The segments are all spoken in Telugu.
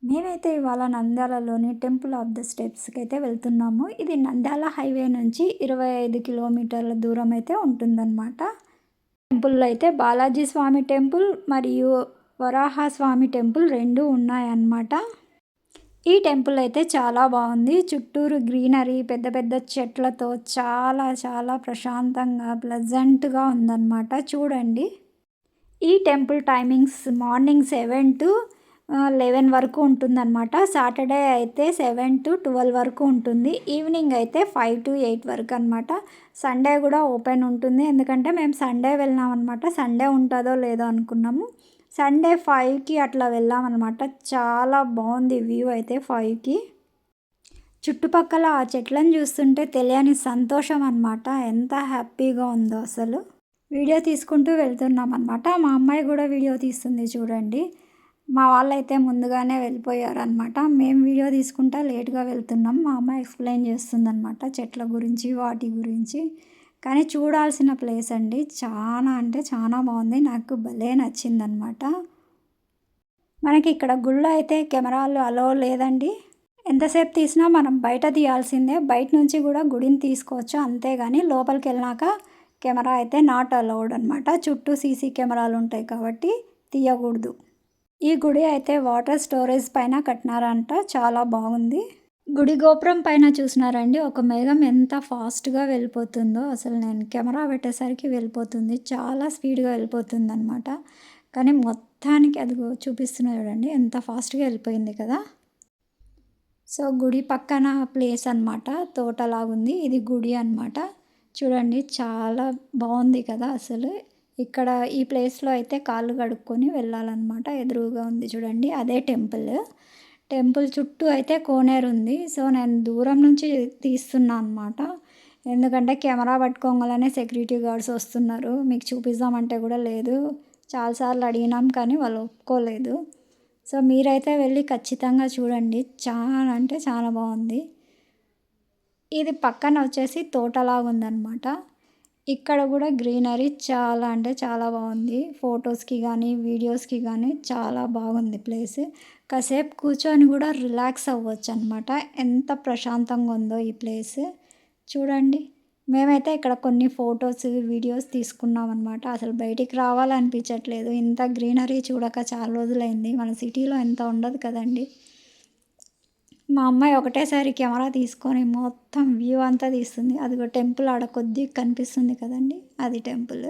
మేమైతే ఇవాళ నంద్యాలలోని టెంపుల్ ఆఫ్ ద స్టెప్స్కి అయితే వెళ్తున్నాము. ఇది నంద్యాల హైవే నుంచి 25 కిలోమీటర్ల దూరం అయితే ఉంటుందన్నమాట. టెంపుల్లో అయితే బాలాజీ స్వామి టెంపుల్ మరియు వరాహ స్వామి టెంపుల్ 2 ఉన్నాయన్నమాట. ఈ టెంపుల్ అయితే చాలా బాగుంది. చుట్టూరు గ్రీనరీ, పెద్ద పెద్ద చెట్లతో చాలా చాలా ప్రశాంతంగా ప్లెజెంట్గా ఉందన్నమాట. చూడండి. ఈ టెంపుల్ టైమింగ్స్ మార్నింగ్ 7 to 11 వరకు ఉంటుందన్నమాట. సాటర్డే అయితే 7 to 12 వరకు ఉంటుంది. ఈవినింగ్ అయితే 5 to 8 వరకు అనమాట. సండే కూడా ఓపెన్ ఉంటుంది. ఎందుకంటే మేము సండే వెళ్ళాం అనమాట. సండే ఉంటుందో లేదో అనుకున్నాము. సండే 5కి అట్లా వెళ్ళామన్నమాట. చాలా బాగుంది వ్యూ అయితే 5కి. చుట్టుపక్కల ఆ చెట్లను చూస్తుంటే తెలియని సంతోషం అనమాట. ఎంత హ్యాపీగా ఉందో అసలు. వీడియో తీసుకుంటూ వెళ్తున్నాం అనమాట. మా అమ్మాయి కూడా వీడియో తీస్తుంది చూడండి. మా వాళ్ళైతే ముందుగానే వెళ్ళిపోయారనమాట. మేము వీడియో తీసుకుంటా లేట్గా వెళ్తున్నాం. మా అమ్మాయి ఎక్స్ప్లెయిన్ చేస్తుందనమాట చెట్ల గురించి, వాటి గురించి. కానీ చూడాల్సిన ప్లేస్ అండి. చాలా అంటే చాలా బాగుంది. నాకు భలే నచ్చిందనమాట. మనకి ఇక్కడ గుళ్ళో అయితే కెమెరాలు అలో లేదండి. ఎంతసేపు తీసినా మనం బయట తీయాల్సిందే. బయట నుంచి కూడా గుడిని తీసుకోవచ్చు. అంతేగాని లోపలికి వెళ్ళినాక కెమెరా అయితే నాట్ అలౌడ్ అనమాట. చుట్టూ సీసీ కెమెరాలు ఉంటాయి కాబట్టి తీయకూడదు. ఈ గుడి అయితే వాటర్ స్టోరేజ్ పైన కట్టినారంట. చాలా బాగుంది. గుడి గోపురం పైన చూసినారండి ఒక మేఘం ఎంత ఫాస్ట్గా వెళ్ళిపోతుందో. అసలు నేను కెమెరా పెట్టేసరికి వెళ్ళిపోతుంది. చాలా స్పీడ్గా వెళ్ళిపోతుంది అనమాట. కానీ మొత్తానికి అది చూపిస్తున్నా చూడండి ఎంత ఫాస్ట్గా వెళ్ళిపోయింది కదా. సో గుడి పక్కన ప్లేస్ అనమాట. తోటలాగుంది. ఇది గుడి అనమాట. చూడండి చాలా బాగుంది కదా అసలు. ఇక్కడ ఈ ప్లేస్లో అయితే కాళ్ళు కడుక్కొని వెళ్ళాలన్నమాట. ఎదురుగా ఉంది చూడండి అదే టెంపుల్. టెంపుల్ చుట్టూ అయితే కోనేరు ఉంది. సో నేను దూరం నుంచి తీస్తున్నా అనమాట. ఎందుకంటే కెమెరా పట్టుకోగానే సెక్యూరిటీ గార్డ్స్ వస్తున్నారు. మీకు చూపిద్దామంటే కూడా లేదు. చాలాసార్లు అడిగినాం కానీ వాళ్ళు ఒప్పుకోలేదు. సో మీరైతే వెళ్ళి ఖచ్చితంగా చూడండి. చాలా అంటే చాలా బాగుంది. ఇది పక్కన వచ్చేసి తోటలాగా ఉందన్నమాట. ఇక్కడ కూడా గ్రీనరీ చాలా అంటే చాలా బాగుంది. ఫొటోస్కి కానీ వీడియోస్కి కానీ చాలా బాగుంది ప్లేస్. కాసేపు కూర్చొని కూడా రిలాక్స్ అవ్వచ్చు అనమాట. ఎంత ప్రశాంతంగా ఉందో ఈ ప్లేస్ చూడండి. మేమైతే ఇక్కడ కొన్ని ఫొటోస్, వీడియోస్ తీసుకున్నాం అనమాట. అసలు బయటికి రావాలనిపించట్లేదు. ఇంత గ్రీనరీ చూడక చాలా రోజులైంది. మన సిటీలో ఎంత ఉండదు కదండి. మా అమ్మాయి ఒకటేసారి కెమెరా తీసుకొని మొత్తం వ్యూ అంతా తీస్తుంది. అదిగో టెంపుల్ ఆడ కొద్దిగా కనిపిస్తుంది కదండి, అది టెంపుల్.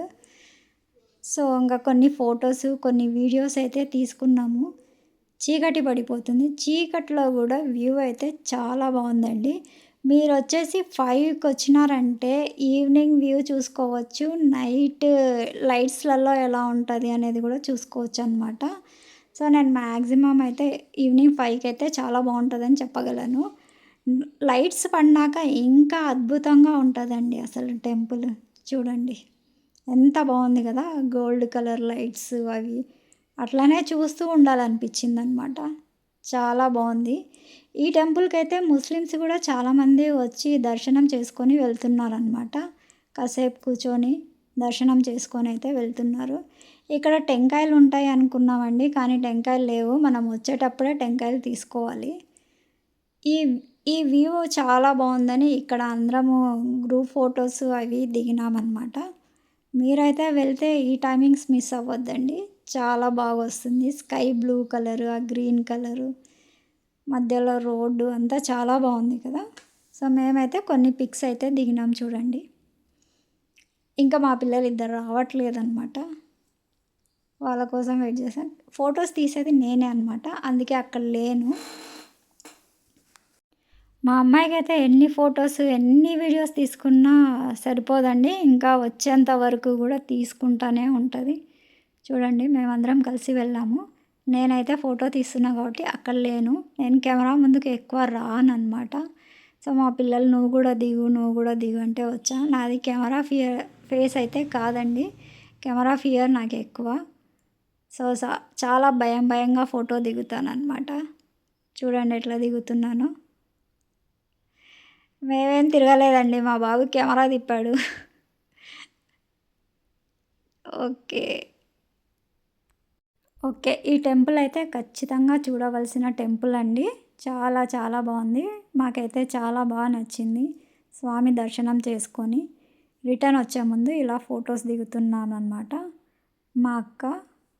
సో ఇంకా కొన్ని ఫొటోస్, కొన్ని వీడియోస్ అయితే తీసుకున్నాము. చీకటి పడిపోతుంది. చీకట్లో కూడా వ్యూ అయితే చాలా బాగుందండి. మీరు వచ్చేసి 5కి వచ్చినారంటే ఈవినింగ్ వ్యూ చూసుకోవచ్చు. నైట్ లైట్స్లలో ఎలా ఉంటుంది అనేది కూడా చూసుకోవచ్చు అనమాట. సో నేను మ్యాక్సిమం అయితే ఈవినింగ్ 5కి అయితే చాలా బాగుంటుందని చెప్పగలను. లైట్స్ పడినాక ఇంకా అద్భుతంగా ఉంటుందండి అసలు టెంపుల్. చూడండి ఎంత బాగుంది కదా. గోల్డ్ కలర్ లైట్స్ అవి అట్లానే చూస్తూ ఉండాలనిపించింది అనమాట. చాలా బాగుంది. ఈ టెంపుల్కి అయితే ముస్లిమ్స్ కూడా చాలామంది వచ్చి దర్శనం చేసుకొని వెళ్తున్నారనమాట. కాసేపు కూర్చొని దర్శనం చేసుకొని అయితే వెళ్తున్నారు. ఇక్కడ టెంకాయలు ఉంటాయి అనుకున్నామండి, కానీ టెంకాయలు లేవు. మనం వచ్చేటప్పుడే టెంకాయలు తీసుకోవాలి. ఈ ఈ వ్యూ చాలా బాగుందని ఇక్కడ అందరము గ్రూప్ ఫొటోస్ అవి దిగినామన్నమాట. మీరైతే వెళ్తే ఈ టైమింగ్స్ మిస్ అవ్వద్దండి. చాలా బాగా వస్తుంది. స్కై బ్లూ కలరు, ఆ గ్రీన్ కలరు, మధ్యలో రోడ్డు అంతా చాలా బాగుంది కదా. సో మేమైతే కొన్ని పిక్స్ అయితే దిగినాం చూడండి. ఇంకా మా పిల్లలు ఇద్దరు రావట్లేదన్నమాట. వాళ్ళ కోసం వెయిట్ చేశాను. ఫొటోస్ తీసేది నేనే అనమాట. అందుకే అక్కడ లేను. మా అమ్మాయికి అయితే ఎన్ని ఫొటోస్, ఎన్ని వీడియోస్ తీసుకున్నా సరిపోదండి. ఇంకా వచ్చేంత వరకు కూడా తీసుకుంటానే ఉంటుంది. చూడండి మేమందరం కలిసి వెళ్ళాము. నేనైతే ఫోటో తీస్తున్నా కాబట్టి అక్కడ లేను. నేను కెమెరా ముందుకు ఎక్కువ రానన్నమాట. సో మా పిల్లలు నువ్వు కూడా దిగు అంటే వచ్చా. నాది కెమెరా ఫేస్ అయితే కాదండి. కెమెరా ఫియర్ నాకు ఎక్కువ. సో చాలా భయంగా ఫోటో దిగుతానన్నమాట. చూడండి ఎట్లా దిగుతున్నానో. మేమేం తిరగలేదండి, మా బాబు కెమెరా తిప్పాడు. ఓకే. ఓకే. ఈ టెంపుల్ అయితే ఖచ్చితంగా చూడవలసిన టెంపుల్ అండి. చాలా చాలా బావుంది. మాకైతే చాలా నచ్చింది. స్వామి దర్శనం చేసుకొని రిటర్న్ వచ్చే ముందు ఇలా ఫోటోస్ దిగుతున్నామనమాట. మా అక్క,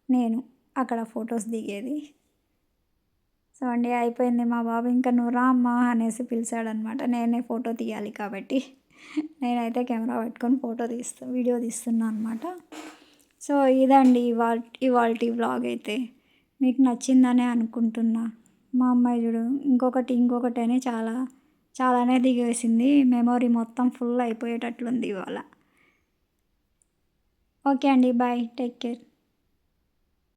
నేను అక్కడ ఫోటోస్ దిగేది. సో అండి అయిపోయింది. మా బాబు ఇంకా "నువ్వు రా అమ్మా" అనేసి పిలిచాడనమాట. నేనే ఫోటో తీయాలి కాబట్టి. నేనైతే కెమెరా పట్టుకొని వీడియో తీస్తున్నా అనమాట. సో ఇదండి ఇవాల్టి వ్లాగ్ అయితే. మీకు నచ్చిందనే అనుకుంటున్నా. మా అమ్మాయి చూడు ఇంకొకటి అని చాలానే దిగేసింది. మెమొరీ మొత్తం ఫుల్ అయిపోయేటట్లుంది ఇవాళ. ఓకే అండి. బాయ్. Take care.